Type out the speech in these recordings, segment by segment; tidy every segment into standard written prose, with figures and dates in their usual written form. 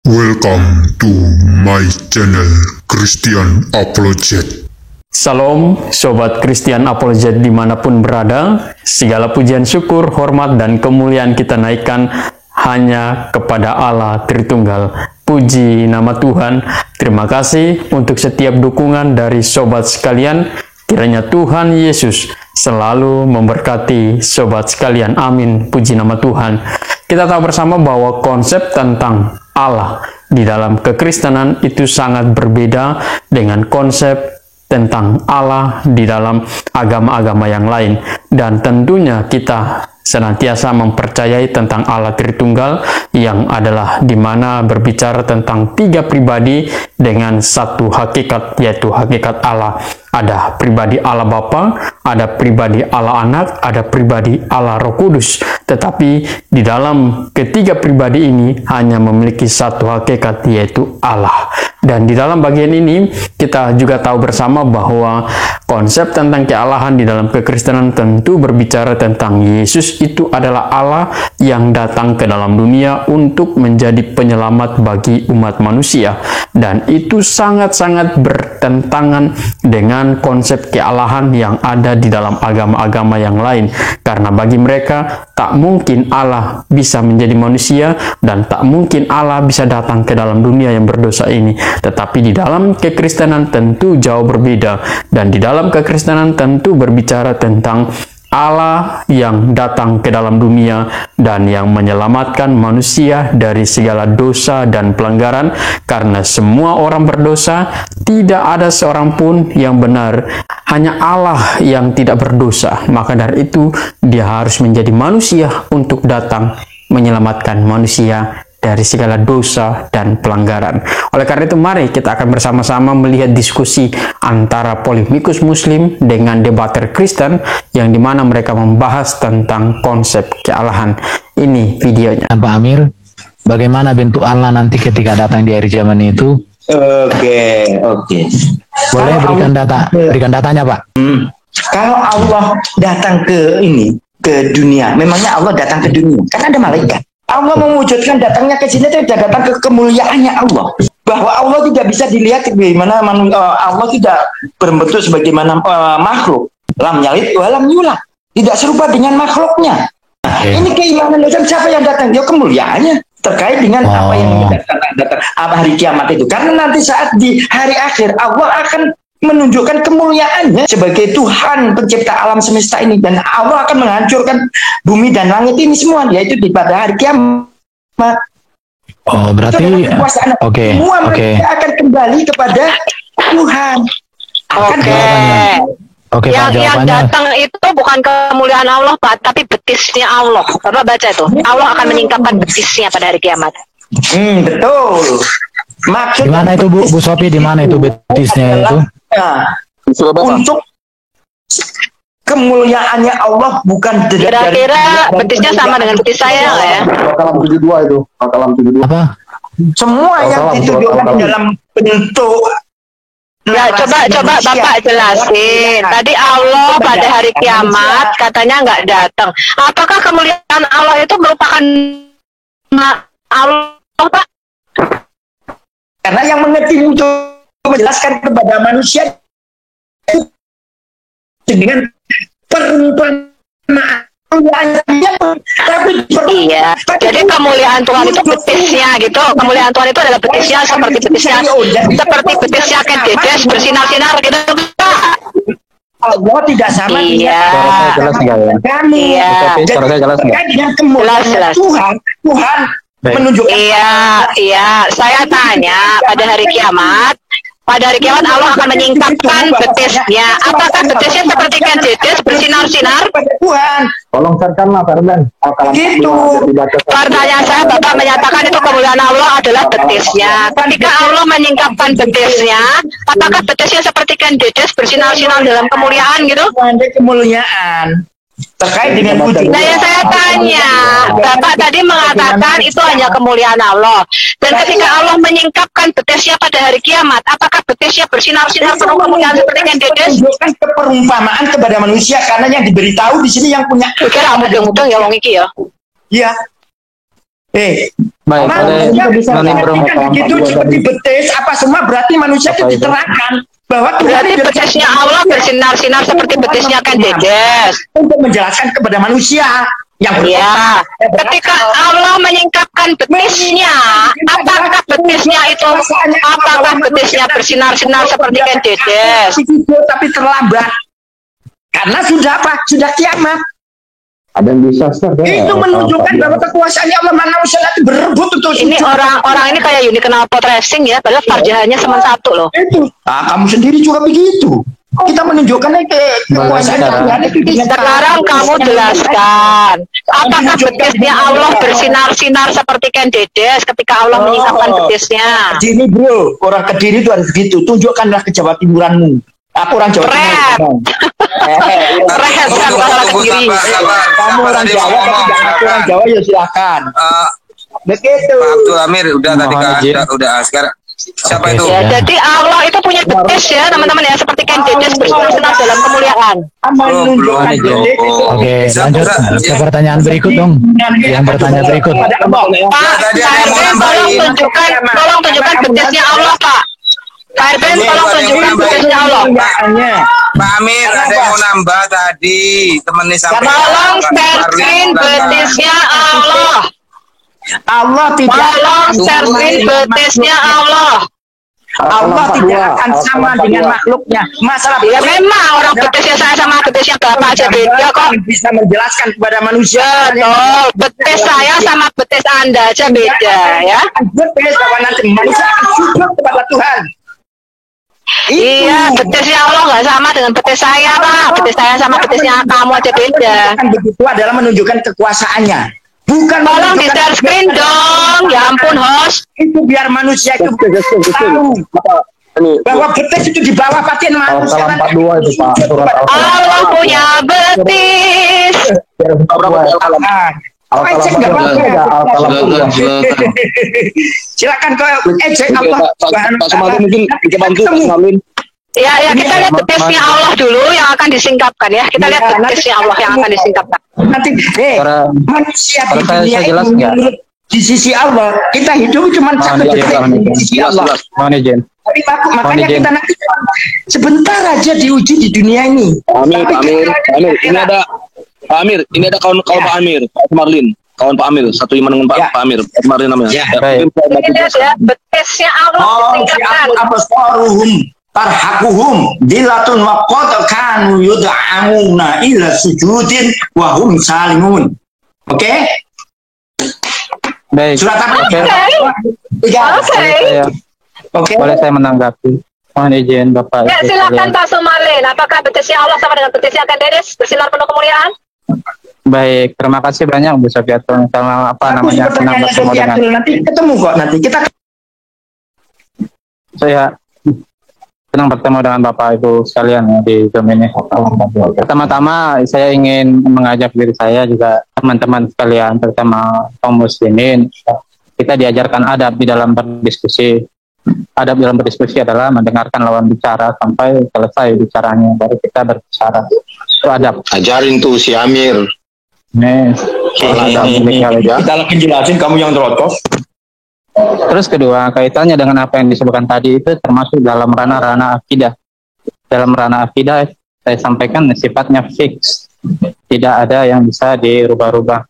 Welcome to my channel Christian Apologet. Salam Sobat Christian Apologet dimanapun berada. Segala pujian syukur, hormat, dan kemuliaan kita naikkan hanya kepada Allah Tritunggal. Puji nama Tuhan. Terima kasih untuk setiap dukungan dari sobat sekalian. Kiranya Tuhan Yesus selalu memberkati sobat sekalian. Amin. Puji nama Tuhan. Kita tahu bersama bahwa konsep tentang Allah di dalam kekristenan itu sangat berbeda dengan konsep tentang Allah di dalam agama-agama yang lain. Dan tentunya kita senantiasa mempercayai tentang Allah Tritunggal yang adalah di mana berbicara tentang tiga pribadi dengan satu hakikat, yaitu hakikat Allah. Ada pribadi Allah Bapa, ada pribadi Allah Anak, ada pribadi Allah Roh Kudus. Tetapi di dalam ketiga pribadi ini hanya memiliki satu hakikat, yaitu Allah. Dan di dalam bagian ini kita juga tahu bersama bahwa konsep tentang kealahan di dalam kekristenan tentu berbicara tentang Yesus itu adalah Allah yang datang ke dalam dunia untuk menjadi penyelamat bagi umat manusia. Dan itu sangat-sangat bertentangan dengan konsep kealahan yang ada di dalam agama-agama yang lain. Karena bagi mereka tak mungkin Allah bisa menjadi manusia dan tak mungkin Allah bisa datang ke dalam dunia yang berdosa ini. Tetapi di dalam kekristenan tentu jauh berbeda. Dan di dalam kekristenan tentu berbicara tentang Allah yang datang ke dalam dunia dan yang menyelamatkan manusia dari segala dosa dan pelanggaran. Karena semua orang berdosa, tidak ada seorang pun yang benar, hanya Allah yang tidak berdosa. Maka dari itu dia harus menjadi manusia untuk datang menyelamatkan manusia dari segala dosa dan pelanggaran. Oleh karena itu mari kita akan bersama-sama melihat diskusi antara polemikus muslim dengan debater Kristen yang dimana mereka membahas tentang konsep kealahan. Ini videonya. Pak Amir, bagaimana bentuk Allah nanti ketika datang di akhir zaman itu? Oke. Boleh berikan datanya, Pak? Kalau Allah datang ke dunia, memangnya Allah datang ke dunia? Kan ada malaikat. Allah mewujudkan datangnya ke sini itu datang ke kemuliaannya Allah. Bahwa Allah tidak bisa dilihat bagaimana Allah tidak berbentuk sebagaimana makhluk. Lam yalid wa lam yulad. Tidak serupa dengan makhluknya. Ini keimanan Islam, siapa yang datang? Dia kemuliaannya terkait dengan apa yang datang hari kiamat itu. Karena nanti saat di hari akhir Allah akan menunjukkan kemuliaannya sebagai Tuhan pencipta alam semesta ini, dan Allah akan menghancurkan bumi dan langit ini semua, yaitu di pada hari kiamat. Oh, berarti semua mereka akan kembali kepada Tuhan. Yang datang itu bukan kemuliaan Allah, Pak, tapi betisnya Allah. Bapak baca itu, Allah akan menyingkapkan betisnya pada hari kiamat. Betul. Di mana itu Bu Sophie, di mana itu betisnya itu? Untuk kemuliaannya Allah, bukan kira-kira betisnya sama dengan betis saya nggak ya? Al-Kalam 72 itu. Al-Kalam 72. Apa? Semua yang ditunjukkan dalam bentuk. Ya, coba Bapak jelasin. Tadi Allah pada hari kiamat katanya nggak datang. Apakah kemuliaan Allah itu merupakan Allah, Pak? Karena yang mengerti untuk menjelaskan kepada manusia dengan perumpamaan. Iya, jadi kemuliaan Tuhan itu betisnya gitu. Kemuliaan Tuhan itu adalah betisnya seperti betisnya Ken Dedes bersinar-sinar gitu. Allah tidak sama dengan kami. Dengan kemuliaan Tuhan menunjukkan. Iya. Saya tanya pada hari kiamat Allah akan menyingkapkan betisnya. Apakah betisnya seperti Ken Dedes bersinar-sinar? Tuhan. Tolong searchkanlah Ferdan. Gitu. Pertanyaan saya, Bapak menyatakan itu kemuliaan Allah adalah betisnya. Ketika Allah menyingkapkan betisnya, apakah betisnya seperti Ken Dedes bersinar-sinar dalam kemuliaan gitu? Ada kemuliaan. Terkait dengan puji. Saya tanya, Bapak tadi mengatakan itu hanya kemuliaan Allah. Dan ketika Allah menyingkapkan betisnya pada hari kiamat, apakah betisnya bersinar-sinar penuh kemuliaan seperti Ken Dedes? Menunjukkan keperumpamaan kepada manusia, karena yang diberitahu di sini yang punya. Kira mudeng-mudeng ya wong iki ya. Iya. Baik, manusia boleh bisa menimbrung begitu seperti betis apa semua berarti manusia itu Apa itu? diterangkan bahwa Berarti betisnya Allah bersinar-sinar seperti betisnya Ken Dedes. untuk menjelaskan kepada manusia yang Ya, berotak, ketika Allah menyingkapkan betisnya, apakah betisnya itu, apakah betisnya bersinar-sinar seperti Ken Dedes? tapi terlambat karena sudah apa? Sudah kiamat. Ada yang bisa Ustaz, ya? Itu menunjukkan bahwa kekuasaannya Allah manusia itu berebut untuk Ini orang-orang ini kayak unikenal pot racing ya, padahal farjahannya cuma satu loh. itu. Kamu sendiri juga begitu. Kita menunjukkan kekuasaan Tuhan itu dengan Sekarang kamu jelaskan, apakah betisnya Allah bersinar-sinar seperti Ken Dedes ketika Allah menyingkapkan betisnya? Kediri bro, orang Kediri itu harus gitu. Tunjukkanlah ke Jawa Timuranmu. Aku orang Jawa Timur. Rehat kan masalah Kediri. Kamu orang Jawa, tapi jangan orang Jawa ya silakan. Begitu. Pak Abdul Amir udah tadi kan, udah sekarang siapa itu? Ya, jadi Allah itu punya betis ya teman-teman ya, seperti Ken Dedes bersinar-sinar dalam kemuliaan. Menunjukkan belum. betis itu. Oke, lanjut ke pertanyaan berikut dong. Yang bertanya berikut. Pak, tadi ada yang mau nambahin. tolong tunjukkan betisnya Allah, Pak. Pak Erben, tolong tunjukkan betisnya Allah. Pak Amir ada yang mau nambah tadi temennya sampai. Tolong share betisnya Allah. Allah tidak Tolong share betisnya Allah. Allah tidak akan sama dengan makhluknya. Masalah Ya memang orang betisnya saya sama betisnya Bapak aja beda kok. bisa menjelaskan kepada manusia. Betul, betis saya sama betis Anda aja beda ya. Betis bahwa nanti manusia akan sujud kepada Tuhan. Iya, betisnya Allah nggak sama dengan betis saya, Pak. Betis saya sama betisnya kamu aja beda. Kan begitu adalah menunjukkan kekuasaannya. Bukan Tolong di share screen dong. Ya ampun, host. Itu biar manusia itu tahu bahwa betis itu di bawah batin manusia. Al-Qalam 42 itu Pak. Surat Al-Qalam. Allah punya betis. Silakan kau ejek Allah. Pak Sumardi mungkin kita bantu Amin. Ya, kita lihat betisnya Allah dulu yang akan disingkapkan ya. Kita lihat betisnya Allah yang akan disingkapkan. Nanti manusia di dunia itu menurut di sisi Allah kita hidup cuma satu di sisi Allah. Mohon izin. Tapi makanya kita nanti sebentar aja diuji di dunia ini. Amir, ini ada Pak Amir, ini ada kawan Pak Amir, Pak Marlin, kawan Pak Amir, satu iman dengan Pak Amir, Pak Marlin namanya. Ini lihat ya, betisnya Allah disingkapkan. Absaruhum tarhaquhum dilatun wa qad kanu yud'amuna ila sujudin wa hum salimun. Oke? Baik. Surat apa? Oke. Boleh saya menanggapi? Mohon izin Bapak. Ya, silakan Pak Sumarlin. Apakah betisnya Allah sama dengan betisnya Ken Dedes? Bersinar penuh kemuliaan? Baik, terima kasih banyak Bu Sofiatul. Sama apa namanya? Senang bertemu dengan nanti ketemu kok nanti kita saya. Senang bertemu dengan Bapak Ibu sekalian ya, di Zoom ini. Pertama-tama saya ingin mengajak diri saya juga teman-teman sekalian, terutama kaum muslimin. Kita diajarkan adab di dalam berdiskusi. Adab dalam berdiskusi adalah mendengarkan lawan bicara sampai selesai bicaranya, baru kita berbicara. Itu adab. Ajarin tuh si Amir. Nih, kita lagi jelasin kamu yang terocos. Terus kedua, kaitannya dengan apa yang disebutkan tadi itu termasuk dalam ranah-ranah akidah. Dalam ranah akidah, saya sampaikan sifatnya fix. Tidak ada yang bisa dirubah-rubah.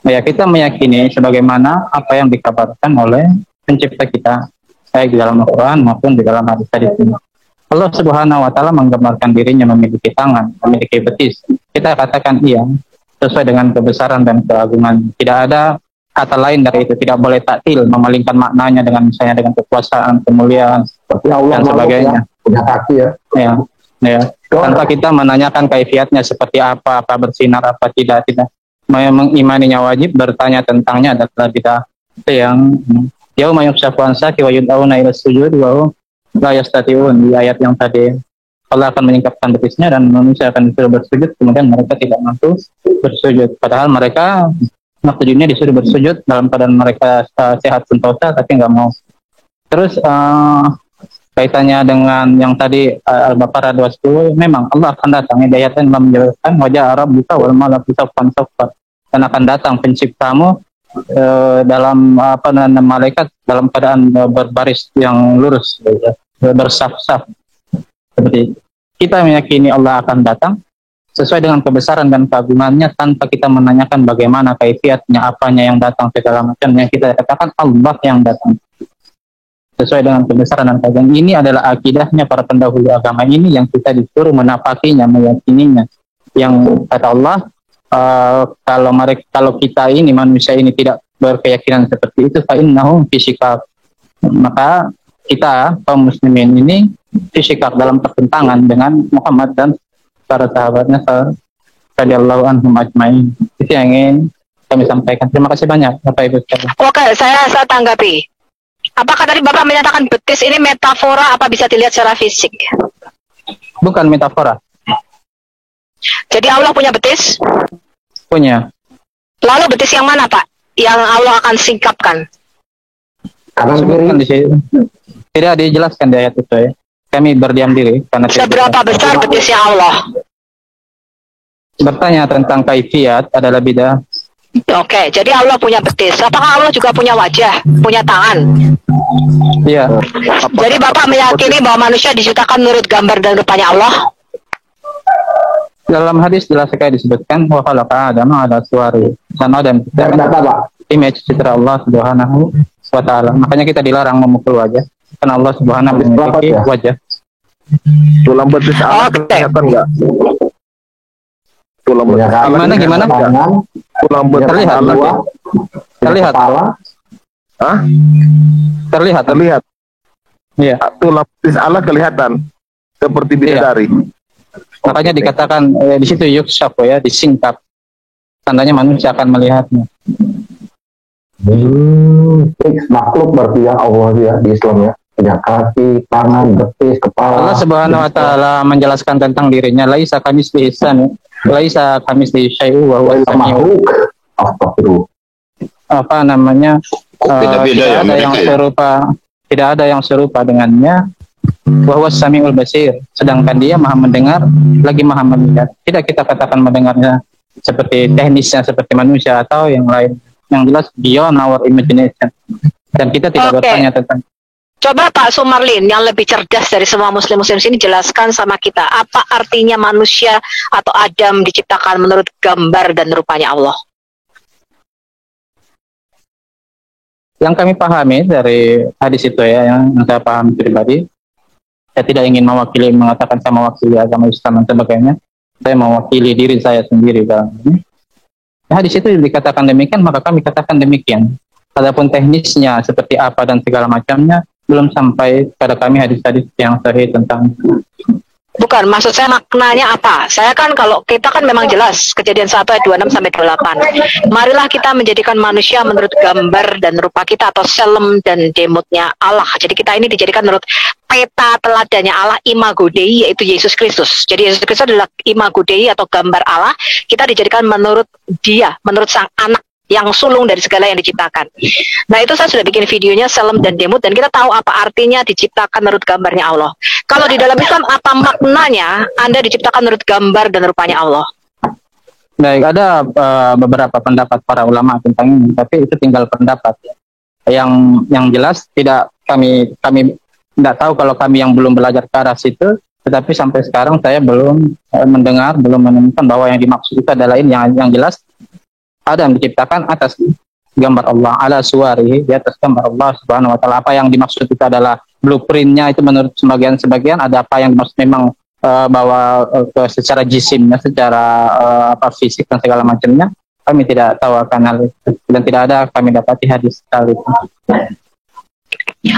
Ya, kita meyakini sebagaimana apa yang dikabarkan oleh pencipta kita, baik di dalam Al-Quran maupun di dalam hadis ini. Allah Subhanahu wa Ta'ala menggambarkan dirinya memiliki tangan, memiliki betis. Kita katakan iya, sesuai dengan kebesaran dan keagungan. Tidak ada kata lain dari itu, tidak boleh taktil, memalingkan maknanya dengan misalnya dengan kekuasaan, kemuliaan, dan sebagainya. Punya kaki ya. Ya. Tanpa kita menanyakan kaifiatnya seperti apa bersinar, apa tidak. Mengimaninya wajib, bertanya tentangnya adalah bid'ah. Itu yang yauma yukshafu an saqi wa yud'auna ila sujud wa la yastati'un, di ayat yang tadi. Allah akan menyingkapkan betisnya dan manusia akan disuruh bersujud, kemudian mereka tidak mampu bersujud. Padahal mereka maksudnya disuruh bersujud dalam keadaan mereka sehat sentosa tapi nggak mau. Terus kaitannya dengan yang tadi Al-Baqarah 210, memang Allah akan datang, hidayatan menjelaskan wajah Arab buka wal malak bisa saffan dan akan datang penciptamu dalam malaikat dalam keadaan berbaris yang lurus, bersaf-saf. Seperti kita meyakini Allah akan datang sesuai dengan kebesaran dan keagungannya tanpa kita menanyakan bagaimana kaifiatnya, apanya yang datang, segala macamnya. Kita katakan Allah yang datang sesuai dengan kebesaran dan keagungan. Ini adalah akidahnya para pendahulu agama ini yang kita disuruh menapakinya, meyakininya. Yang kata Allah, kalau kita ini manusia ini tidak berkeyakinan seperti itu, fa innahum fi shiqaq, maka kita kaum muslimin ini fi shiqaq, dalam pertentangan dengan Muhammad dan para sahabatnya radhiyallahu anhum ajmain. Itu yang ingin kami sampaikan. Terima kasih banyak Bapak Ibu sekalian. Oke, saya tanggapi. Apakah tadi Bapak menyatakan betis ini metafora, apa bisa dilihat secara fisik? Bukan metafora. Jadi Allah punya betis? Punya. Lalu betis yang mana, Pak? Yang Allah akan singkapkan? Kanan kiri di sini. Tidak dijelaskan di ayat itu ya. Kami berdiam diri karena seberapa besar betisnya Allah? Bertanya tentang kaifiat adalah bidah. Oke, jadi Allah punya betis. Apakah Allah juga punya wajah, punya tangan? Iya. Jadi Bapak meyakini bahwa manusia diciptakan menurut gambar dan rupanya Allah? Dalam hadis jelas sekali disebutkan wa khalaqa Adama ala suwari. Dan Adam image citra Allah Subhanahu wa taala. Makanya kita dilarang memukul wajah. Karena Allah Subhanahu memiliki wajah. Tulang betis Allah kelihatan enggak? Tulang betis Allah gimana? Tulang betis terlihat Allah. Terlihat. Hah? Terlihat. Iya. Tulang betis Allah kelihatan seperti bidadari. Makanya dikatakan di situ yukshaf ya, disingkap. Tandanya manusia akan melihatnya. Makhluk berarti ya Allah ya di Islam ya. Punya kaki, tangan, betis, kepala. Allah Subhanahu wa taala menjelaskan tentang dirinya, laisa kamitslihi syai'un, laisa kamitslihi syai'un wa huwas samiul. Apa namanya? Tidak ada yang serupa dengannya. Wa huwas samiul basir. Sedangkan dia Maha mendengar, lagi Maha melihat. Tidak kita katakan mendengarnya seperti teknisnya seperti manusia atau yang lain. Yang jelas beyond our imagination. Dan kita tidak bertanya tentang. Coba Pak Sumarlin yang lebih cerdas dari semua muslim-muslim sini jelaskan sama kita apa artinya manusia atau Adam diciptakan menurut gambar dan rupanya Allah. Yang kami pahami dari hadis itu ya, yang saya pahami pribadi, saya tidak ingin mengatakan saya mewakili agama Islam dan sebagainya. Saya mewakili diri saya sendiri dalam ini. Hadis itu dikatakan demikian, maka kami katakan demikian. Adapun teknisnya seperti apa dan segala macamnya belum sampai pada kami hadis-hadis yang sahih tentang. Bukan, maksud saya maknanya apa? Saya kan kalau kita kan memang jelas Kejadian 1 ayat 26 sampai 28. Marilah kita menjadikan manusia menurut gambar dan rupa kita atau selem dan demutnya Allah. Jadi kita ini dijadikan menurut peta teladannya Allah, imago Dei, yaitu Yesus Kristus. Jadi Yesus Kristus adalah imago Dei atau gambar Allah. Kita dijadikan menurut dia, menurut sang anak yang sulung dari segala yang diciptakan. Nah itu saya sudah bikin videonya selem dan demut, dan kita tahu apa artinya diciptakan menurut gambarnya Allah. Kalau di dalam Islam apa maknanya Anda diciptakan menurut gambar dan rupanya Allah? Baik, ada beberapa pendapat para ulama tentang ini, tapi itu tinggal pendapat. Yang jelas tidak kami tidak tahu kalau kami yang belum belajar ke arah situ, tetapi sampai sekarang saya belum mendengar, belum menemukan bahwa yang dimaksud itu adalah ini. Yang jelas Adam diciptakan atas gambar Allah, ala suwarihi, di atas gambar Allah Subhanahu wa taala. Apa yang dimaksud itu adalah blueprintnya, itu menurut sebagian, ada apa yang dimaksud memang bahwa secara jisimnya, secara fisik dan segala macamnya, kami tidak tahu akan hal itu, dan tidak ada kami dapati hadis hal itu.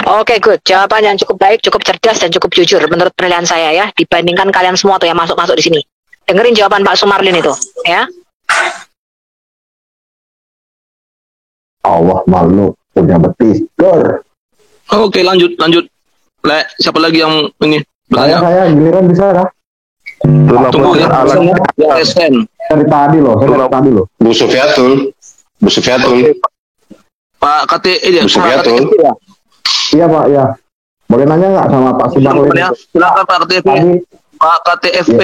Oke, good. Jawaban yang cukup baik, cukup cerdas dan cukup jujur menurut penilaian saya ya, dibandingkan kalian semua tuh yang masuk di sini. Dengerin jawaban Pak Sumarlin itu, ya. Allah malu punya betis. Oke, lanjut. Siapa lagi yang ini bertanya? Saya giliran bisa dah. Tunggu ya. Dari tadi loh. Bu Sufyatul. Pak KT Iya Pak, ya. Boleh nanya nggak sama Pak Sumarlin? Silakan Pak KTFP. Pak KTFP.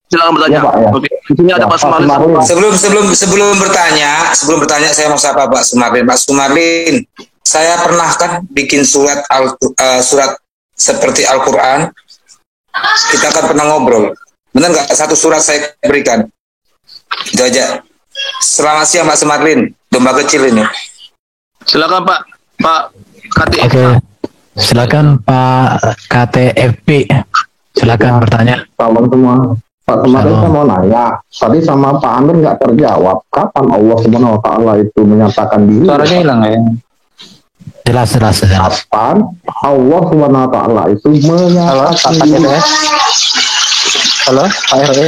Silakan bertanya. Iya, Pak, ya. Oke. Di sini ada Ya, Pak Sumarlin. Pak Sumarlin. Sebelum bertanya saya mau sapa Pak Sumarlin. Pak Sumarlin, saya pernah kan bikin surat seperti Al-Quran. Kita kan pernah ngobrol. Benar nggak? Satu surat saya berikan. Itu aja. Selamat siang Pak Sumarlin. Domba kecil ini. Silakan Pak KTF. Oke, silakan Pak KTFP. Silakan bertanya. Salam semua. Pak Sumarlin saya mau nanya. Tadi sama Pak Amir nggak terjawab. Kapan Allah Subhanahu Wa Taala itu menyatakan diri? Suaranya hilang ya. Jelas. Kapan Allah Subhanahu Wa Taala itu menyatakan diri? Halo, Pak RW.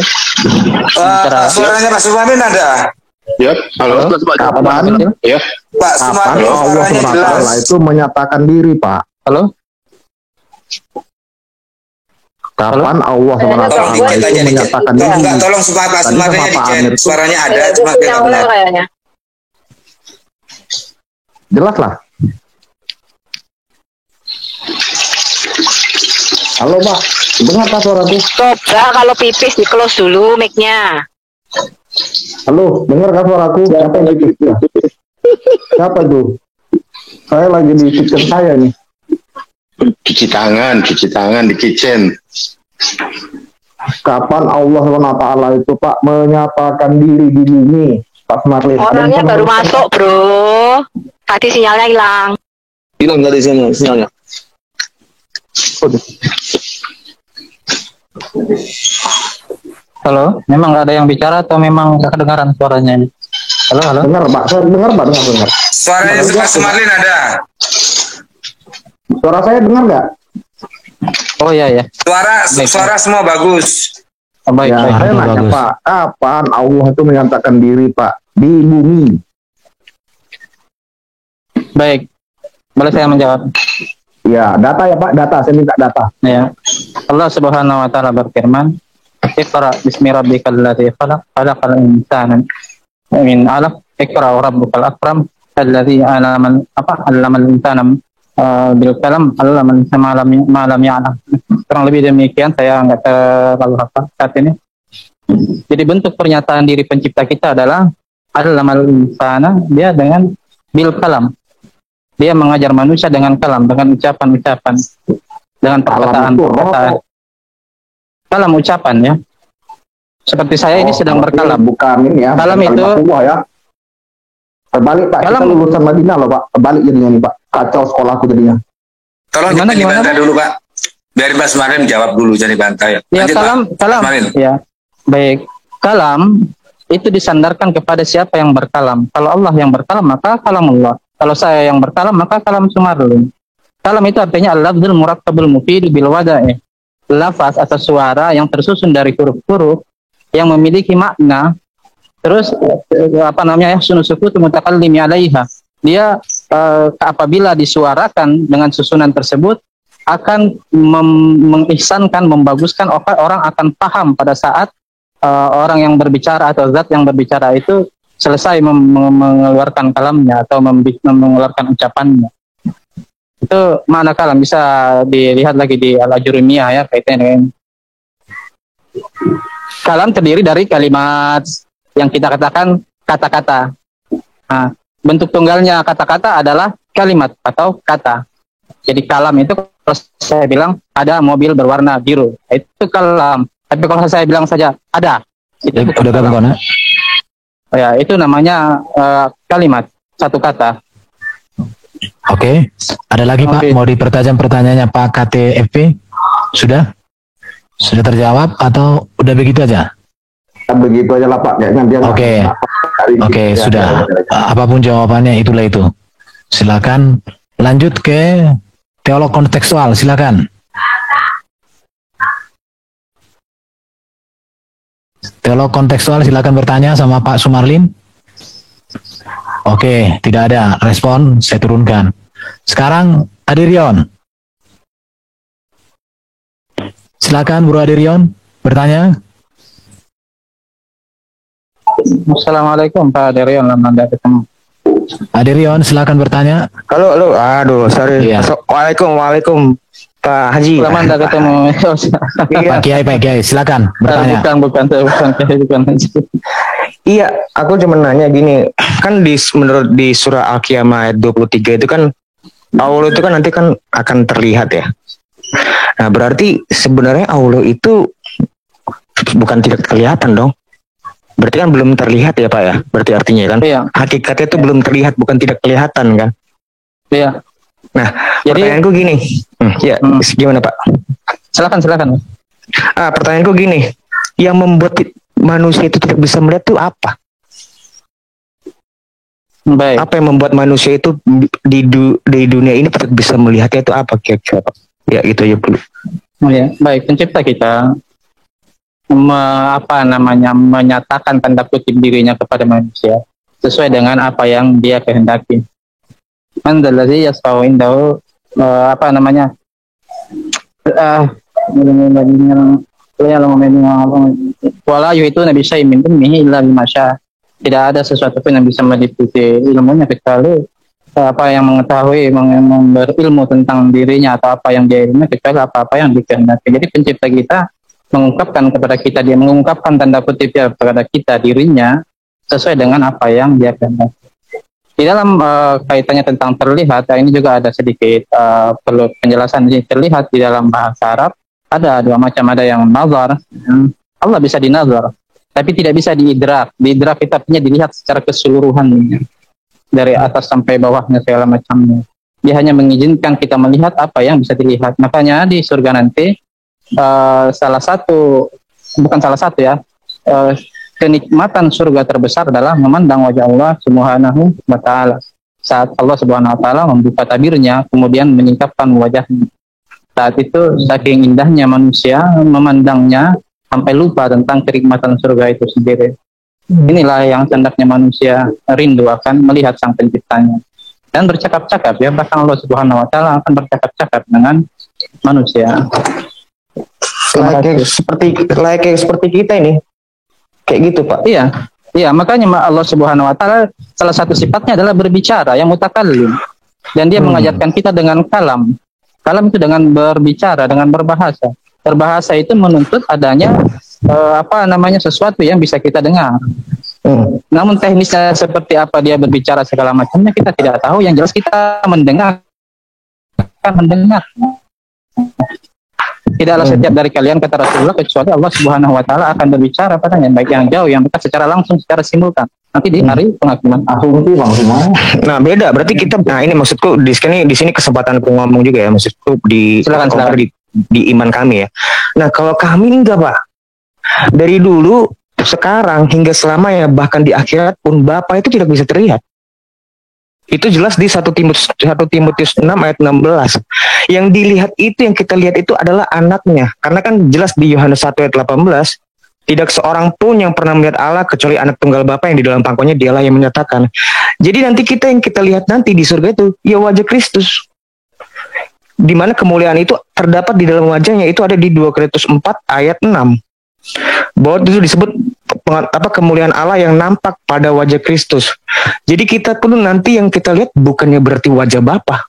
Suaranya Pak Sumarlin ada? Ya, halo. Kapan? Ya, Pak Kapan Sumarlin Allah suaranya Subhanahu Wa jelas. Taala itu menyatakan diri, Pak? Halo. Kapan Allah Subhanahu Wa Tolong Taala dicek itu aja, dicek. menyatakan diri? Enggak, tolong supaya Pak Tadi Sumarlin sama Pak dicek. Amir itu Suaranya ada, cuma dia nggak benar. kayaknya. jelas lah. Halo Pak, dengar Pak suaraku? Coba kalau pipis di close dulu mic-nya. Halo, dengar kan suaraku? Siapa yang di kitchen? Siapa itu? Saya lagi di kitchen saya nih. cuci tangan di kitchen. Kapan Allah SWT itu Pak menyatakan diri di bumi? Pak Sumarlin. Orangnya baru masuk, bro. Tadi sinyalnya hilang. Hilang dari sini sinyalnya. Halo, memang nggak ada yang bicara atau memang nggak kedengaran suaranya ini? Halo. Dengar Pak, saya dengar Pak, dengar. Suaranya Pak Sumarlin ada. Suara saya dengar nggak? Oh iya. Suara semua bagus. Oh, baik. Ya, saya nanya bagus. Pak, kapan Allah itu menyatakan diri Pak di bumi? Baik. Boleh saya menjawab? Ya, data ya Pak, data. Saya minta data. Ya. Allah Subhanahu wa taala berfirman, "Iqra bismi rabbikal ladzi khalaq, khalaqal insana min 'alaq, iqra wa rabbukal akram, alladzi 'allamal insana bil kalam, 'allamal insana ma lam ya'lam." Kurang lebih demikian, saya nggak terlalu hafal saat ini. Jadi bentuk pernyataan diri pencipta kita adalah 'allamal insana, dia dengan bil kalam. Dia mengajar manusia dengan kalam, dengan ucapan-ucapan, dengan perkataan. Kalam ucapan ya. Seperti saya ini sedang berkalam. Bukan ini ya. Kalam itu ya. Terbalik Pak, kita lulusan Madinah loh Pak. Terbalik jadinya nih Pak. Kacau sekolahku jadinya. Tolong jangan dibantah dulu Pak. Biarin Pak Sumarlin jawab dulu, jangan dibantah ya. Ya, Lanjut, kalam. Ya, baik. Kalam itu disandarkan kepada siapa yang berkalam. Kalau Allah yang berkalam, maka kalamullah. Kalau saya yang berkalam, maka kalam Sumarlin. Kalam itu artinya al-lafzul murakkabul mufid bil wada'i. Lafaz atau suara yang tersusun dari huruf-huruf yang memiliki makna. Terus yahsunu sukutu mutakallimi 'alaiha. Dia apabila disuarakan dengan susunan tersebut akan mengihsankan, membaguskan, orang akan paham pada saat orang yang berbicara atau zat yang berbicara itu selesai mengeluarkan kalamnya atau mengeluarkan ucapannya. Itu makna kalam, bisa dilihat lagi di Al-Ajurumiyah ya, kaitannya dengan kalam terdiri dari kalimat yang kita katakan kata-kata. Nah, bentuk tunggalnya kata-kata adalah kalimat atau kata. Jadi kalam itu kalau saya bilang ada mobil berwarna biru, itu kalam. Tapi kalau saya bilang saja ada, itu bukan kalam. Ya, itu namanya kalimat, satu kata. Oke, ada lagi Pak, mau dipertajam pertanyaannya Pak KTFP? Sudah terjawab atau udah begitu aja? Begitu aja lah Pak. Oke, sudah. Apapun jawabannya itulah itu. Silakan lanjut ke teolog kontekstual, silakan. Teolog kontekstual silakan bertanya sama Pak Sumarlin. Oke, tidak ada respon, saya turunkan. Sekarang Adirion. Silakan Bro Adirion bertanya. Assalamualaikum Pak Adirion, lama tidak ketemu. Adirion silakan bertanya. Halo, aduh sorry. Iya. Waalaikum. Pak Haji. Lama enggak ketemu. Pak Kiai, silakan bertanya. Bukan Iya, aku cuma nanya gini, kan menurut di surah Al-Qiyamah ayat 23 itu kan Allah itu kan nanti kan akan terlihat ya. Nah, berarti sebenarnya Allah itu bukan tidak kelihatan dong. Berarti kan belum terlihat ya Pak ya. Berarti artinya kan hakikatnya itu belum terlihat, bukan tidak kelihatan kan. Iya. Nah, pertanyaanku gini. Gimana Pak? Silakan. Pertanyaanku gini. Yang membuat manusia itu tidak bisa melihat itu apa? Baik. Apa yang membuat manusia itu di dunia ini tidak bisa melihatnya itu apa kira-kira? Ya itu aja dulu. Ya, baik. Pencipta kita menyatakan tanda kutip dirinya kepada manusia sesuai dengan apa yang dia kehendaki. Mandalazi yasfa'u indahu wala yuhitu nabi syai'in min ilmihi illa bima syaa. Tidak ada sesuatu pun yang bisa meliputi ilmunya kecuali apa yang mengetahui berilmu tentang dirinya atau apa yang dia ilmu kecuali apa-apa yang dikehendaki. Jadi pencipta kita mengungkapkan kepada kita, dia mengungkapkan tanda kutip kepada kita dirinya sesuai dengan apa yang dia kehendaki. Di dalam kaitannya tentang terlihat, ini juga ada sedikit perlu penjelasan. Ini terlihat di dalam bahasa Arab ada dua macam, ada yang nazar, Allah bisa dinazar, tapi tidak bisa diidrak. Diidrak kita punya dilihat secara keseluruhan dari atas sampai bawahnya segala macamnya. Dia hanya mengizinkan kita melihat apa yang bisa dilihat. Makanya di surga nanti kenikmatan surga terbesar adalah memandang wajah Allah Subhanahu wa Ta'ala. Saat Allah Subhanahu wa Ta'ala membuka tabirnya, kemudian menyingkapkan wajahnya. Saat itu saking indahnya manusia memandangnya sampai lupa tentang kenikmatan surga itu sendiri. Inilah yang hendaknya manusia rindu akan melihat sang penciptanya dan bercakap-cakap ya, bahkan Allah Subhanahu wa Ta'ala akan bercakap-cakap dengan manusia. Layaknya seperti kita ini, kayak gitu Pak. Iya, makanya Allah Subhanahu wa Ta'ala salah satu sifatnya adalah berbicara, yang mutakallim, dan dia mengajarkan kita dengan kalam. Kalam itu dengan berbicara, dengan berbahasa. Berbahasa itu menuntut adanya sesuatu yang bisa kita dengar. Namun teknisnya seperti apa dia berbicara segala macamnya kita tidak tahu. Yang jelas kita mendengar. Tidaklah setiap dari kalian, kata Rasulullah, kecuali Allah Subhanahu wa Ta'ala akan berbicara padanya, baik yang jauh, yang dekat, secara langsung, secara simultan. Nanti di hari penghakiman akhir. Nah, beda. Berarti kita, ini maksudku di sini kesempatan aku ngomong juga ya, maksudku silakan. Di iman kami ya. Nah, kalau kami enggak Pak. Dari dulu, sekarang hingga selamanya, bahkan di akhirat pun Bapa itu tidak bisa terlihat. Itu jelas di 1 Timotius 6 ayat 16. Yang dilihat itu, yang kita lihat itu adalah anaknya. Karena kan jelas di Yohanes 1 ayat 18, tidak seorang pun yang pernah melihat Allah kecuali anak tunggal Bapa yang di dalam pangkuannya, dialah yang menyatakan. Jadi nanti yang kita lihat nanti di surga itu, ya wajah Kristus. Di mana kemuliaan itu terdapat di dalam wajahnya, itu ada di 2 Korintus 4 ayat 6. Bahwa itu disebut kemuliaan Allah yang nampak pada wajah Kristus. Jadi kita pun nanti yang kita lihat bukannya berarti wajah Bapa.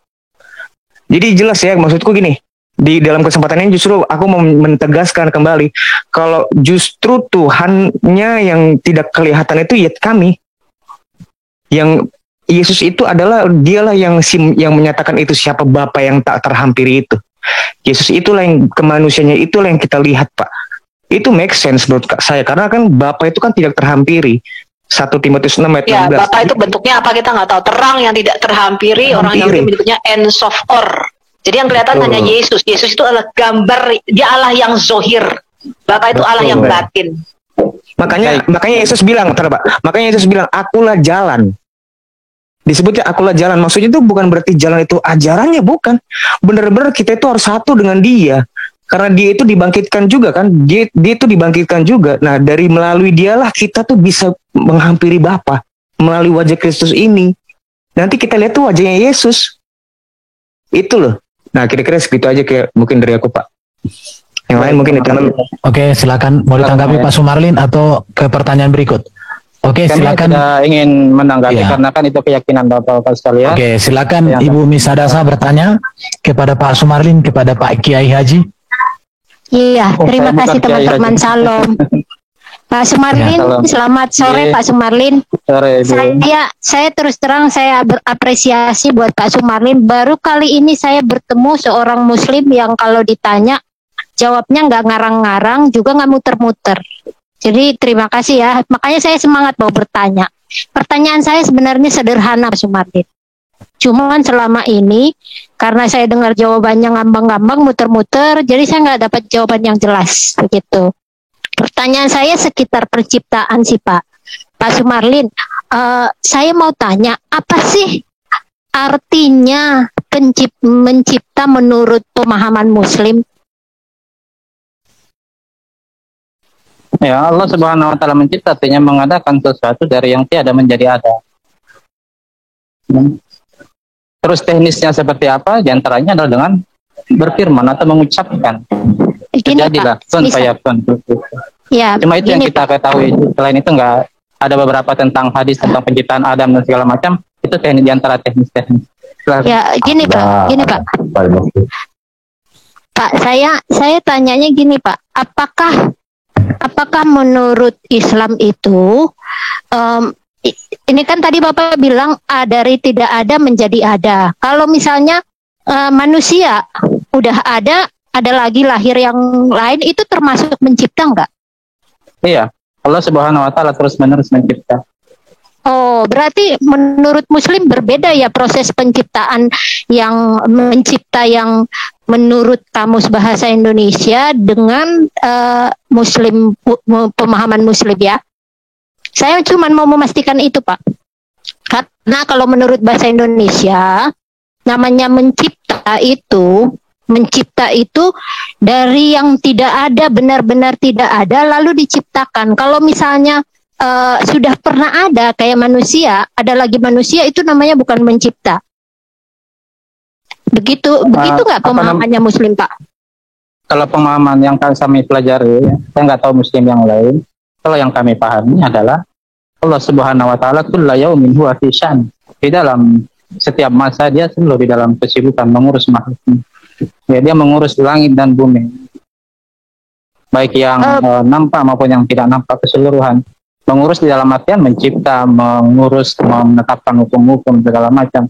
Jadi jelas ya, maksudku gini, di dalam kesempatan ini justru aku mau mentegaskan kembali kalau justru Tuhannya yang tidak kelihatan itu ya kami. Yang Yesus itu adalah dialah yang menyatakan itu siapa Bapa yang tak terhampiri itu. Yesus itulah yang kemanusiaannya, itulah yang kita lihat Pak. Itu make sense menurut saya, karena kan Bapa itu kan tidak terhampiri. 1 Timotius 6 ayat 16. Ya, Bapa itu bentuknya apa kita nggak tahu. Terang yang tidak terhampiri, orang yang menyebutnya En Sof Or. Jadi yang kelihatan hanya Yesus. Yesus itu adalah gambar, dia Allah yang zohir. Bapa itu Allah yang batin. Makanya Yesus bilang, Pak. Makanya Yesus bilang, akulah jalan. Disebutnya akulah jalan. Maksudnya itu bukan berarti jalan itu ajarannya, bukan. Benar-benar kita itu harus satu dengan dia. Karena dia itu dibangkitkan juga kan, dia itu dibangkitkan juga. Nah, melalui dialah kita tuh bisa menghampiri Bapa melalui wajah Kristus ini. Nanti kita lihat tuh wajahnya Yesus. Itu loh. Nah, kira-kira segitu aja kayak mungkin dari aku Pak. Yang lain mungkin itu. Oke, silakan mau ditanggapi Pak Sumarlin atau ke pertanyaan berikut. Oke, Kami silakan. tidak ingin menanggapi Iya. karena kan itu keyakinan Bapak-Bapak sekalian. Oke, silakan Ya. Ibu Misadasa bertanya kepada Pak Sumarlin, kepada Pak Kiai Haji. Iya, Oh, terima saya bukan kasih Kiai teman-teman. Haji. Salam. Pak Sumarlin, Ya, salam. selamat sore Iya. Pak Sumarlin. Sore, Ibu. Saya terus terang saya berapresiasi buat Pak Sumarlin. Baru kali ini saya bertemu seorang Muslim yang kalau ditanya jawabnya nggak ngarang-ngarang, juga nggak muter-muter. Jadi terima kasih ya. Makanya saya semangat mau bertanya. Pertanyaan saya sebenarnya sederhana Pak Sumarlin. Cuman selama ini karena saya dengar jawabannya ngambang-ngambang, muter-muter, jadi saya nggak dapat jawaban yang jelas begitu. Pertanyaan saya sekitar penciptaan sih Pak Sumarlin. Saya mau tanya, apa sih artinya mencipta menurut pemahaman Muslim? Ya, Allah Subhanahu wa taala mencipta artinya mengadakan sesuatu dari yang tiada menjadi ada. Terus teknisnya seperti apa? Di antaranya adalah dengan berfirman atau mengucapkan. Jadilah kun fayakun. Ya, cuma itu yang kita ketahui. Selain itu enggak ada beberapa tentang hadis tentang penciptaan Adam dan segala macam. Itu teknis di antara teknis-teknis. Ya, gini Pak. Pak, saya tanyanya gini Pak. Apakah menurut Islam itu ini kan tadi Bapak bilang dari tidak ada menjadi ada. Kalau misalnya manusia udah ada lagi lahir yang lain, itu termasuk mencipta enggak? Iya, Allah Subhanahu wa taala terus-menerus mencipta. Oh, berarti menurut Muslim berbeda ya proses penciptaan yang mencipta yang menurut Kamus Bahasa Indonesia dengan Muslim, pemahaman Muslim ya. Saya cuma mau memastikan itu Pak. Karena kalau menurut bahasa Indonesia namanya mencipta itu dari yang tidak ada, benar-benar tidak ada lalu diciptakan. Kalau misalnya sudah pernah ada kayak manusia, ada lagi manusia, itu namanya bukan mencipta. Begitu nggak pemahamannya Muslim Pak? Kalau pemahaman yang kami pelajari, saya nggak tahu Muslim yang lain. Kalau yang kami pahami adalah Allah Subhanahu wa taala kullu yaumin huwa fi sya'n. Di dalam setiap masa dia selalu di dalam kesibukan mengurus makhluknya. Ya, dia mengurus langit dan bumi. Baik yang nampak maupun yang tidak nampak keseluruhan. Mengurus di dalam artian mencipta, mengurus, menetapkan hukum-hukum segala macam.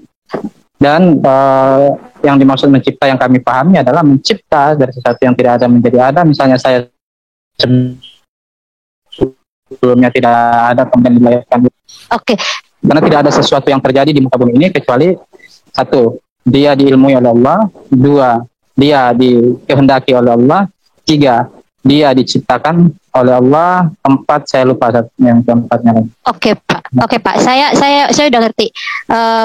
Dan yang dimaksud mencipta yang kami pahami adalah mencipta dari sesuatu yang tidak ada menjadi ada. Misalnya saya sebelumnya tidak ada kemudian dilahirkan. Oke. Karena tidak ada sesuatu yang terjadi di muka bumi ini kecuali satu, dia diilmui oleh Allah. Dua, dia dikehendaki oleh Allah. Tiga, dia diciptakan oleh Allah. Empat, saya lupa yang keempatnya. Oke Pak, saya udah ngerti.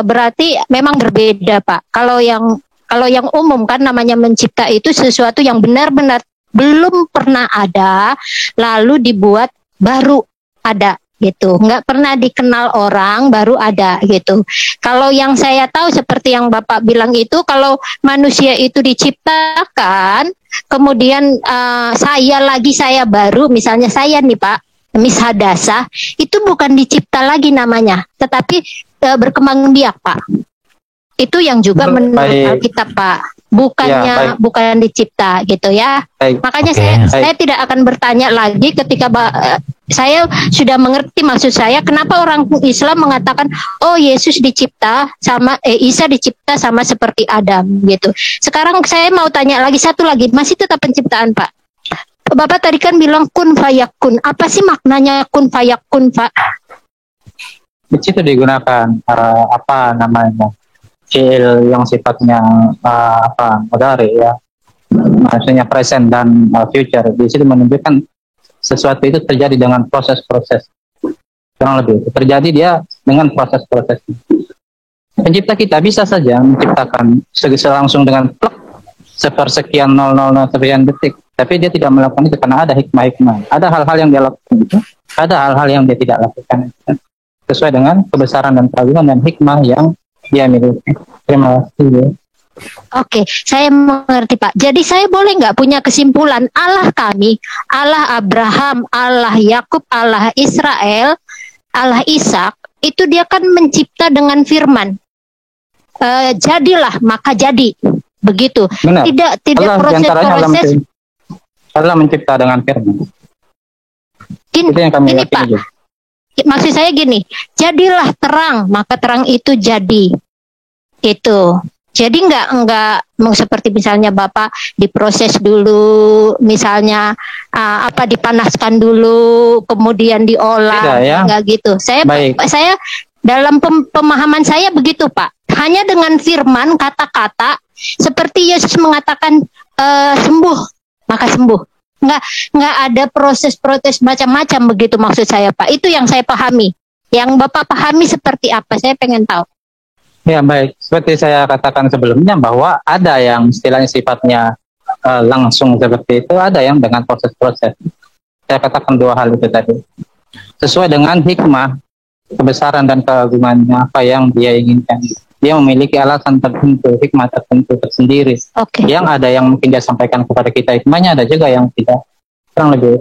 Berarti memang berbeda Pak. Kalau yang umum kan namanya mencipta itu sesuatu yang benar-benar belum pernah ada lalu dibuat baru ada gitu, nggak pernah dikenal orang baru ada gitu. Kalau yang saya tahu seperti yang Bapak bilang itu, kalau manusia itu diciptakan kemudian saya baru, misalnya saya nih Pak Misadasa, itu bukan dicipta lagi namanya, tetapi berkembang biak Pak. Itu yang juga menurut Alkitab Pak, bukan dicipta gitu ya. Makanya saya tidak akan bertanya lagi ketika saya sudah mengerti maksud saya. Kenapa orang Islam mengatakan oh Yesus dicipta sama Isa dicipta sama seperti Adam gitu. Sekarang saya mau tanya lagi satu lagi, masih tetap penciptaan Pak. Bapak tadi kan bilang kun fayakun. Apa sih maknanya kun fayakun Pak? Di situ digunakan apa namanya? Fi'il yang sifatnya mudhari ya, maksudnya present dan future. Di situ menunjukkan sesuatu itu terjadi dengan proses-proses, kurang lebih terjadi dia dengan proses-proses. Pencipta kita bisa saja menciptakan langsung dengan plek sepersekian 000 sekian detik, tapi dia tidak melakukan itu karena ada hikmah-hikmah. Ada hal-hal yang dia lakukan itu, ada hal-hal yang dia tidak lakukan sesuai dengan kebesaran dan keagungan dan hikmah yang dia miliki. Terima kasih. Oke, saya mengerti Pak. Jadi saya boleh nggak punya kesimpulan Allah kami, Allah Abraham, Allah Yakub, Allah Israel Allah Ishak itu dia kan mencipta dengan firman. Jadilah maka jadi. Begitu. Benar. Tidak Allah, proses-proses. Allah mencipta dengan firman. Itu yang kami Ini yakini Pak, juga. maksud saya gini, jadilah terang, maka terang itu jadi. Itu. Jadi enggak seperti misalnya Bapak diproses dulu, misalnya dipanaskan dulu, kemudian diolah, Tidak, ya. enggak gitu. Saya dalam pemahaman saya begitu Pak. Hanya dengan firman kata-kata seperti Yesus mengatakan sembuh, maka sembuh. Enggak ada proses-proses macam-macam begitu maksud saya Pak. Itu yang saya pahami. Yang Bapak pahami seperti apa? Saya pengen tahu. Ya baik, seperti saya katakan sebelumnya bahwa ada yang istilahnya sifatnya langsung seperti itu, ada yang dengan proses-proses. Saya katakan dua hal itu tadi. Sesuai dengan hikmah, kebesaran dan keagungannya apa yang dia inginkan. Dia memiliki alasan tertentu, hikmah tertentu tersendiri. Yang ada yang mungkin dia sampaikan kepada kita hikmahnya, ada juga yang tidak. Kurang lebih.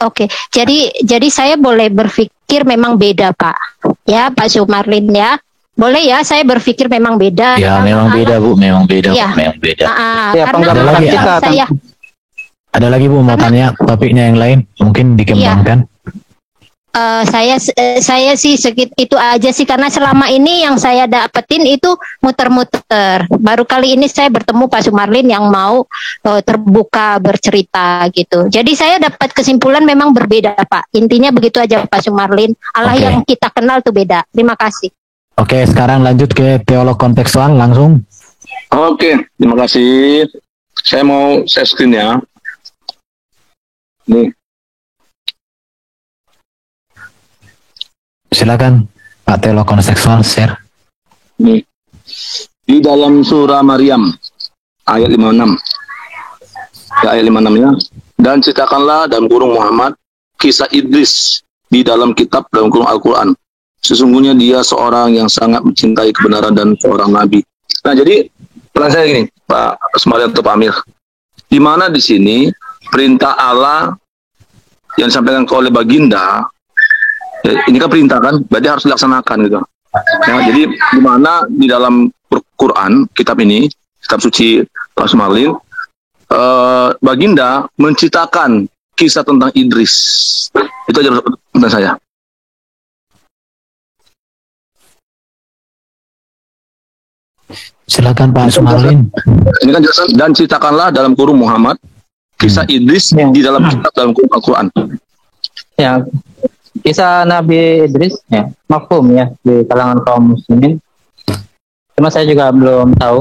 Oke, jadi saya boleh berpikir memang beda Pak, ya Pak Sumarlin ya, boleh ya saya berpikir memang beda. Ya memang beda Bu, memang beda, ya. memang beda. Karena ada lagi, ada lagi Bu mau tanya topiknya yang lain, mungkin dikembangkan. Saya sih itu aja sih, karena selama ini yang saya dapetin itu muter-muter. Baru kali ini saya bertemu Pak Sumarlin yang mau terbuka bercerita gitu. Jadi saya dapat kesimpulan memang berbeda Pak. Intinya begitu aja Pak Sumarlin. Allah yang kita kenal tuh beda. Terima kasih. Oke, sekarang lanjut ke teolog kontekstual langsung. Oke, terima kasih. Saya mau share screen ya. Nih. Silakan Pak teolog kontekstual share. Nih. Di dalam surah Maryam ayat 56. Ya, ayat 56 ya. Dan ceritakanlah dalam kurung Muhammad kisah Idris di dalam kitab dalam kurung Al-Quran. Sesungguhnya dia seorang yang sangat mencintai kebenaran dan seorang nabi. Nah, jadi pertanyaan saya gini, Pak Sumarlin atau Pak Amir. Di mana di sini perintah Allah yang disampaikan oleh Baginda, ini kan perintah kan, berarti harus dilaksanakan gitu. Ya, jadi di mana di dalam Quran, kitab ini, kitab suci Pak Sumarlin, Baginda menceritakan kisah tentang Idris. Itu aja pertanyaan saya. Silakan Pak Sumarlin. Ini kan jelasan, dan ceritakanlah dalam kurung Muhammad kisah Idris di dalam kitab dalam kurung Al-Quran. Ya, kisah Nabi Idris ya mafhum ya di kalangan kaum muslimin. Cuma saya juga belum tahu,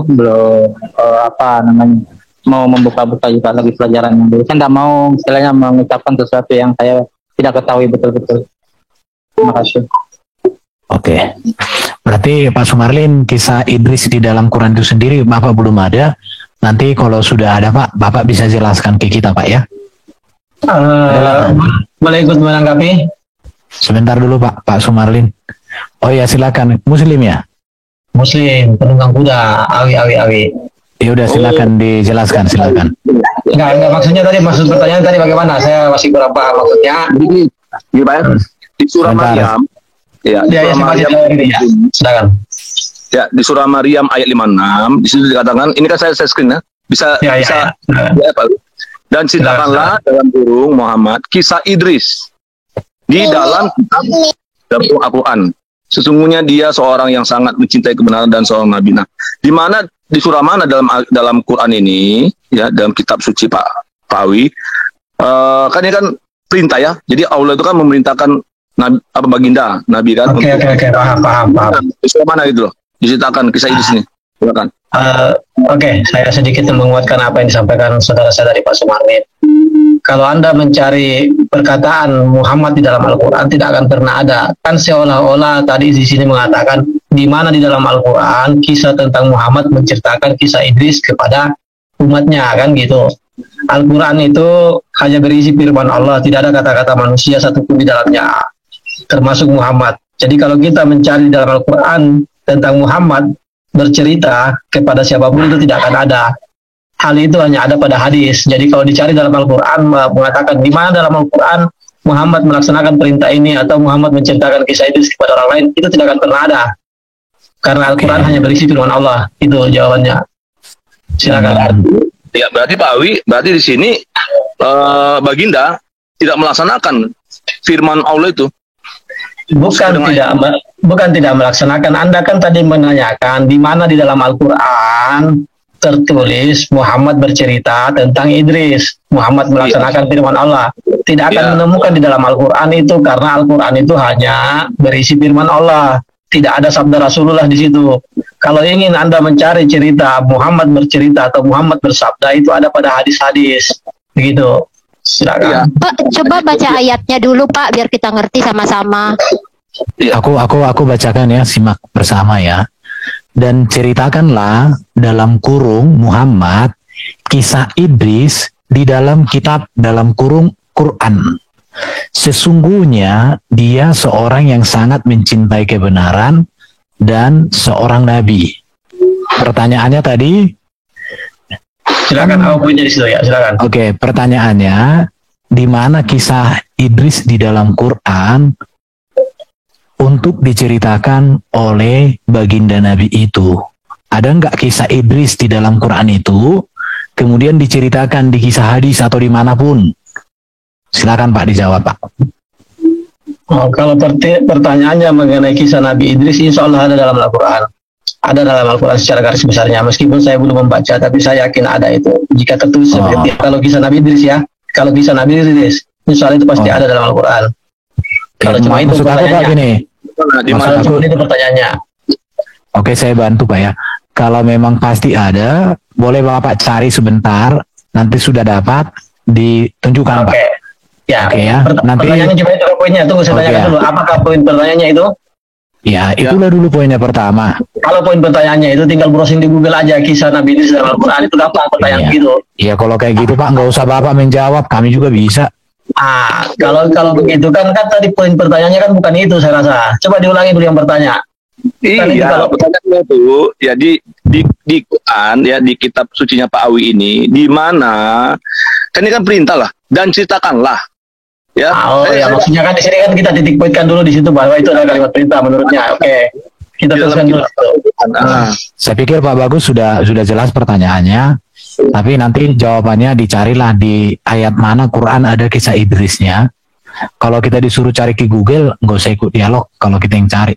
mau membuka-buka juga lagi pelajaran yang dulu. Saya tidak mau istilahnya mengucapkan sesuatu yang saya tidak ketahui betul-betul. Terima kasih. Oke. Berarti Pak Sumarlin kisah Idris di dalam Quran itu sendiri Bapak belum ada. Nanti kalau sudah ada Pak, Bapak bisa jelaskan ke kita Pak ya. Boleh ikut menanggapi? Sebentar dulu Pak Sumarlin. Oh ya silakan. Muslim ya? Muslim, penunggang kuda, awi. Ya udah silakan dijelaskan, silakan. Enggak maksudnya tadi, maksud pertanyaan tadi bagaimana? Saya masih kurang paham maksudnya. Gini Pak, di surah Maryam. Ya, di surah Maryam. Silakan. Ya, di surah Maryam ayat 56, di situ dikatakan, ini kan saya screen ya. Bisa. Ya, Pak. Dan ceritakanlah dalam kurung Muhammad kisah Idris di dalam kitab dalam Al-Quran. Sesungguhnya dia seorang yang sangat mencintai kebenaran dan seorang nabi. Nah, di mana di surah mana dalam Quran ini ya, dalam kitab suci Pak Awi, kan ini kan perintah ya. Jadi Allah itu kan memerintahkan nabi, baginda nabi kan. Oke, paham. Di surah mana gitu loh? Diceritakan kisah Idris ini. Silakan. Oke, saya sedikit menguatkan apa yang disampaikan saudara saya dari Pak Sumarlin. Kalau Anda mencari perkataan Muhammad di dalam Al-Quran, tidak akan pernah ada. Kan seolah-olah tadi di sini mengatakan di mana di dalam Al-Quran kisah tentang Muhammad menceritakan kisah Idris kepada umatnya, kan gitu. Al-Quran itu hanya berisi firman Allah, tidak ada kata-kata manusia satupun di dalamnya, termasuk Muhammad. Jadi kalau kita mencari dalam Al-Quran tentang Muhammad bercerita kepada siapapun, itu tidak akan ada. Hal itu hanya ada pada hadis. Jadi kalau dicari dalam Al-Quran, mengatakan di mana dalam Al-Quran Muhammad melaksanakan perintah ini atau Muhammad menceritakan kisah itu kepada orang lain, itu tidak akan pernah ada. Karena Al-Quran hanya berisi firman Allah. Itu jawabannya. Silakan. Ya, berarti Pak Awi, berarti di sini Baginda tidak melaksanakan firman Allah itu. Bukan tidak melaksanakan. Anda kan tadi menanyakan di mana di dalam Al-Quran tertulis Muhammad bercerita tentang Idris. Muhammad melaksanakan firman Allah. Tidak akan menemukan di dalam Al-Quran itu, karena Al-Quran itu hanya berisi firman Allah. Tidak ada sabda Rasulullah di situ. Kalau ingin Anda mencari cerita Muhammad bercerita atau Muhammad bersabda, itu ada pada hadis-hadis. Begitu. Silakan. Pak, coba baca ayatnya dulu Pak, biar kita ngerti sama-sama. Aku bacakan ya, simak bersama ya. Dan ceritakanlah dalam kurung Muhammad kisah Idris di dalam kitab dalam kurung Quran. Sesungguhnya dia seorang yang sangat mencintai kebenaran dan seorang nabi. Pertanyaannya tadi, silakan, aku punya di situ ya, silakan. Oke, pertanyaannya, di mana kisah Idris di dalam Quran untuk diceritakan oleh baginda Nabi itu? Ada nggak kisah Idris di dalam Quran itu kemudian diceritakan di kisah hadis atau dimanapun? Silakan Pak dijawab Pak. Oh, kalau pertanyaannya mengenai kisah Nabi Idris, insya Allah ada dalam Al-Quran. Ada dalam Al-Quran secara garis besarnya. Meskipun saya belum membaca, tapi saya yakin ada itu. Jika tertulis seperti kalau kisah Nabi Idris ya, kalau kisah Nabi Idris, insya Allah itu pasti ada dalam Al-Quran. Kalau cuma itu pertanyaannya. Itu pertanyaannya. Oke, saya bantu Pak ya. Kalau memang pasti ada, boleh Bapak cari sebentar. Nanti sudah dapat ditunjukkan Pak. Ya, Nanti pertanyaannya coba itu poinnya. Tunggu saya tanyakan dulu. Apakah poin pertanyaannya itu? Ya, itulah dulu poinnya pertama. Kalau poin pertanyaannya itu tinggal browsing di Google aja kisah Nabi Idris dalam Al-Quran, itu gampang pertanyaan gitu. Iya, kalau kayak gitu Pak, nggak usah Bapak menjawab, kami juga bisa. Kalau begitu kan tadi poin pertanyaannya kan bukan itu saya rasa. Coba diulangi dulu yang bertanya. Iya, pertanyaannya itu ya di Quran ya, di kitab sucinya Pak Awi ini, di mana kan ini kan perintah lah, dan ceritakanlah. Ya, maksudnya kan di sini kan kita titik poinkan dulu di situ bahwa itu adalah kalimat perintah menurutnya. Oke. Kita teruskan dulu. Saya pikir Pak Bagus sudah jelas pertanyaannya, tapi nanti jawabannya dicarilah di ayat mana Quran ada kisah Idrisnya. Kalau kita disuruh cari ke Google, nggak usah ikut dialog kalau kita yang cari.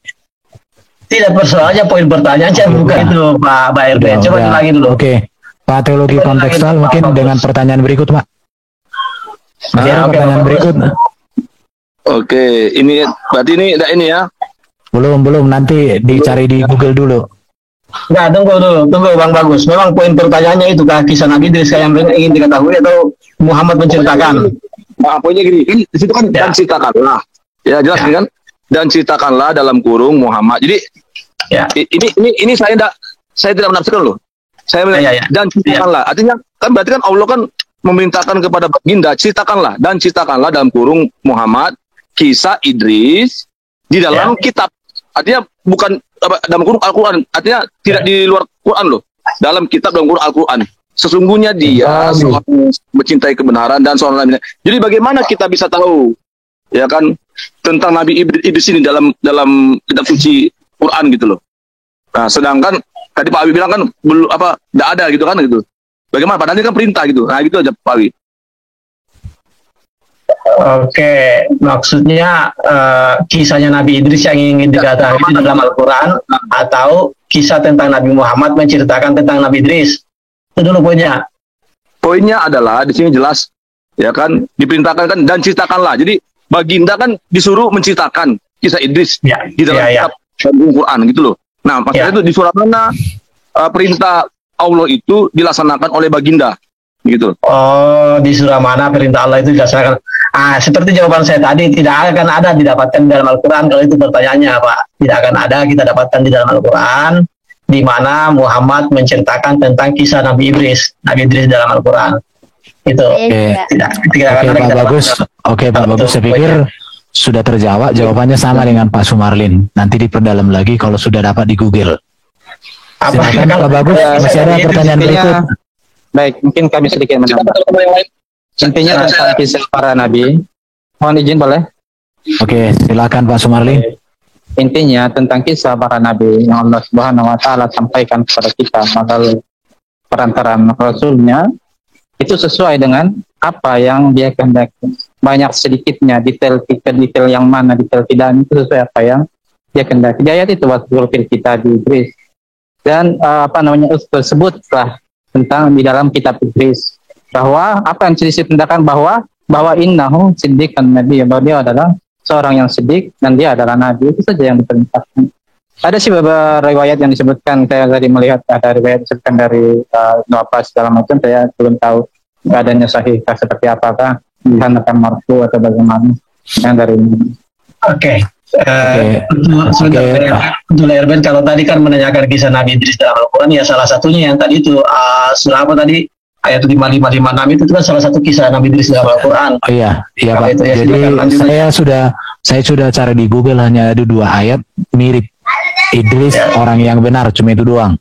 Tidak, persoalannya poin pertanyaannya bukan itu Pak RB. Coba diulangi dulu. Oke. Pak teologi kontekstual mungkin dengan pertanyaan berikut Pak. Pertanyaan berikut. Oke, ini berarti ini ya. Belum, nanti dicari di Google dulu. Nah, tunggu Bang Bagus. Memang poin pertanyaannya itu kisah Nabi Idris yang ingin diketahui atau Muhammad menceritakan? Poinnya gini, kan di situ kan dan ceritakanlah. Ya jelas kan? Dan ceritakanlah dalam kurung Muhammad. Jadi ini saya tidak menafsirkan loh. Saya dan ceritakanlah. Artinya kan berarti kan Allah kan memerintahkan kepada baginda, ceritakanlah dalam kurung Muhammad kisah Idris di dalam kitab. Artinya bukan dalam kurung Al-Quran, artinya tidak di luar Quran loh, dalam kitab dalam kurung Al-Quran. Sesungguhnya dia seorang mencintai kebenaran dan seorang nabi. Jadi bagaimana kita bisa tahu ya kan tentang Nabi Idris ini dalam kitab suci Quran gitu loh. Nah, sedangkan tadi Pak Abi bilang kan belum tidak ada gitu kan gitu. Bagaimana? Padahal ini kan perintah gitu. Nah gitu aja Pak Wi. Oke, maksudnya kisahnya Nabi Idris yang ingin dikatakan di dalam Al-Quran atau kisah tentang Nabi Muhammad menceritakan tentang Nabi Idris? Itu dulu poinnya. Poinnya adalah di sini jelas ya kan diperintahkan kan dan ceritakanlah. Jadi baginda kan disuruh menceritakan kisah Idris di dalam kitab Al-Quran gitu loh. Nah, maksudnya itu di surat mana perintah Allah itu dilaksanakan oleh baginda gitu. Oh, di surah mana perintah Allah itu dilaksanakan? Seperti jawaban saya tadi, tidak akan ada didapatkan di dalam Al-Quran. Kalau itu pertanyaannya Pak, tidak akan ada kita dapatkan di dalam Al-Quran di mana Muhammad menceritakan tentang kisah Nabi Idris dalam Al-Quran. Itu tidak akan ada. Pak Bagus. Oke Pak Bagus, saya pikir sudah terjawab. Jawabannya sama dengan Pak Sumarlin. Nanti diperdalam lagi kalau sudah dapat di Google. Silakan Pak Bagus, masih ada pertanyaan berikut. Baik, mungkin kami sedikit menambah. Intinya tentang kisah para nabi. Mohon izin boleh? Oke, silakan Pak Sumarli. Intinya tentang kisah para nabi yang Allah Subhanahu wa taala sampaikan kepada kita melalui perantaraan Rasulnya, itu sesuai dengan apa yang dia kehendaki. Banyak sedikitnya detail yang mana detail tidak, itu sesuai apa yang dia kehendaki. Di ayat itu wasful fil kitab Idris, dan tersebutlah tentang di dalam kitab Idris bahwa apa yang diceritakan bahwa innahu siddiqan nabi, bahwa dia adalah seorang yang siddiq dan dia adalah nabi. Itu saja yang diperintahkan. Ada sih beberapa riwayat yang disebutkan, saya tadi melihat ada riwayat disebutkan dari Ibnu Abbas segala macam, saya belum tahu keadaannya sahih seperti apakah dihanakan marfu atau bagaimana yang dari ini. Oke. Untuk Erben, kalau tadi kan menanyakan kisah Nabi Idris dalam Al-Quran, ya salah satunya yang tadi itu surah apa tadi, ayat 5556 itu kan salah satu kisah Nabi Idris dalam Al-Quran. Oh iya Pak. Itu, ya, jadi saya sudah cari di Google, hanya ada 2 ayat mirip Idris orang yang benar, cuma itu doang.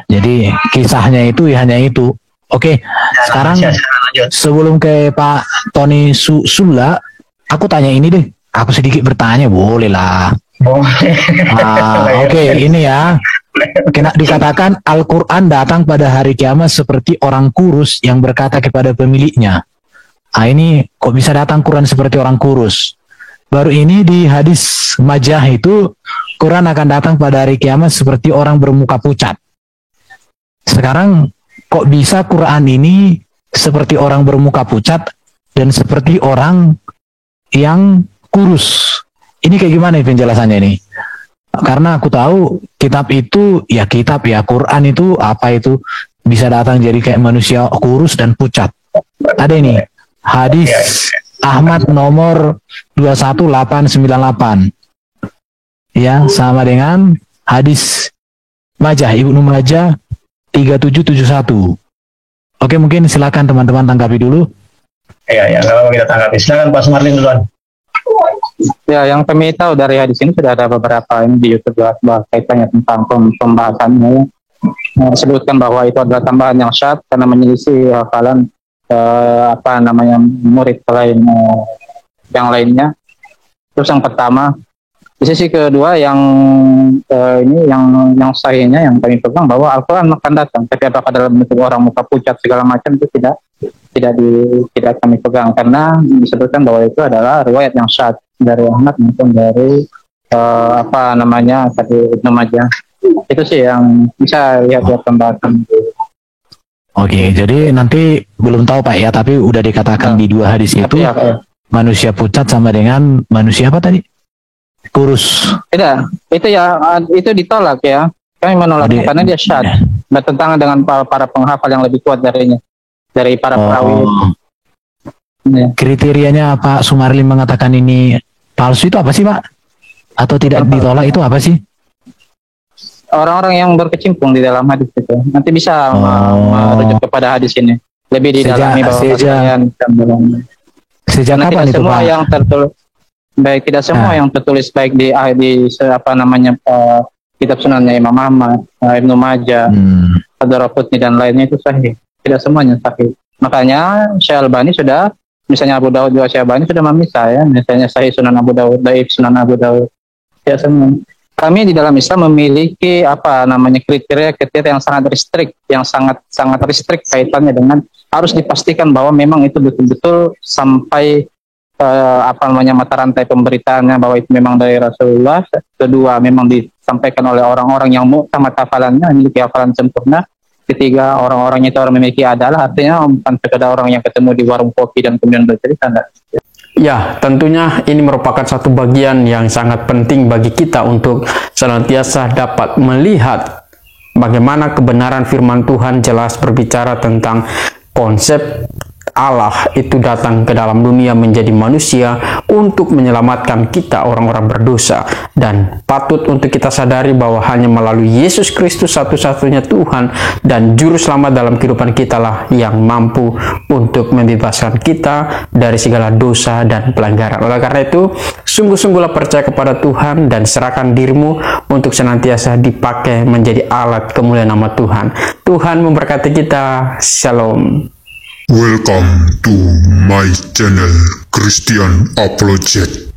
Jadi kisahnya itu hanya itu. Oke, sekarang sebelum ke Pak Tony Sulla, aku tanya ini deh. Aku sedikit bertanya, boleh lah. Oke, ini ya. Kena dikatakan Al-Quran datang pada hari kiamat seperti orang kurus yang berkata kepada pemiliknya. Ini kok bisa datang Quran seperti orang kurus? Baru ini di hadis Majah itu, Quran akan datang pada hari kiamat seperti orang bermuka pucat. Sekarang kok bisa Quran ini seperti orang bermuka pucat dan seperti orang yang kurus? Ini kayak gimana penjelasannya ini? Karena aku tahu kitab itu ya kitab ya, Quran itu apa itu bisa datang jadi kayak manusia kurus dan pucat. Ada ini hadis Ahmad nomor 21898 ya, sama dengan hadis Majah, Ibnu Majah 3771. Oke, mungkin silakan teman-teman tanggapi dulu. Ya, kalau kita tanggapi, silakan Pak Sumarlin duluan. Ya, yang kami tahu dari hadis ini sudah ada beberapa ini di YouTube bahwa kaitannya tentang pembahasannya. Disebutkan bahwa itu adalah tambahan yang syad karena menyelisih hafalan murid lain yang lainnya. Terus yang pertama, di sisi kedua yang yang sahihnya yang kami pegang bahwa Al-Quran akan datang, tapi apakah dalam bentuk orang muka pucat segala macam itu tidak kami pegang, karena disebutkan bahwa itu adalah riwayat yang syad dari Ahmad maupun dari tadi Ibnu Majah. Itu sih yang bisa lihat pembahasan. Oke, jadi nanti belum tahu Pak ya, tapi udah dikatakan di 2 hadis itu manusia pucat sama dengan manusia apa tadi? Kurus. Tidak, itu ditolak ya. Kami menolaknya karena dia syad, bertentangan dengan para penghafal yang lebih kuat dari para perawi. Kriterianya Pak Sumarli mengatakan ini palsu itu apa sih Pak? Atau tidak ditolak itu apa sih? Orang-orang yang berkecimpung di dalam hadis itu nanti bisa merujuk kepada hadis ini lebih didalami bahwa sejak kapan itu Pak? Yang tertulis tidak semua yang tertulis baik di kitab sunannya Imam Ahmad, Ibnu Majah, Ad-Daraqutni dan lainnya itu sahih. Tidak semuanya sahih. Makanya Syekh Albani sudah, misalnya Abu Daud juga Syekh Albani sudah memisah ya, misalnya Sahih Sunan Abu Daud, Dhaif Sunan Abu Daud. Ya semua. Kami di dalam Islam memiliki kriteria yang sangat ristrik kaitannya dengan harus dipastikan bahwa memang itu betul-betul sampai mata rantai pemberitaannya bahwa itu memang dari Rasulullah. Kedua, memang disampaikan oleh orang-orang yang mu'tamad hafalannya, memiliki hafalan sempurna. Ketiga, orang-orangnya itu orang memiliki adalah, artinya bukan sekedar orang yang ketemu di warung kopi dan kemudian bercerita. Ya, tentunya ini merupakan satu bagian yang sangat penting bagi kita untuk senantiasa dapat melihat bagaimana kebenaran firman Tuhan jelas berbicara tentang konsep Allah itu datang ke dalam dunia menjadi manusia untuk menyelamatkan kita orang-orang berdosa, dan patut untuk kita sadari bahwa hanya melalui Yesus Kristus satu-satunya Tuhan dan juru selamat dalam kehidupan kita lah yang mampu untuk membebaskan kita dari segala dosa dan pelanggaran. Oleh karena itu, sungguh-sungguhlah percaya kepada Tuhan dan serahkan dirimu untuk senantiasa dipakai menjadi alat kemuliaan nama Tuhan. Tuhan memberkati kita. Shalom. Welcome to my channel Christian Apologet.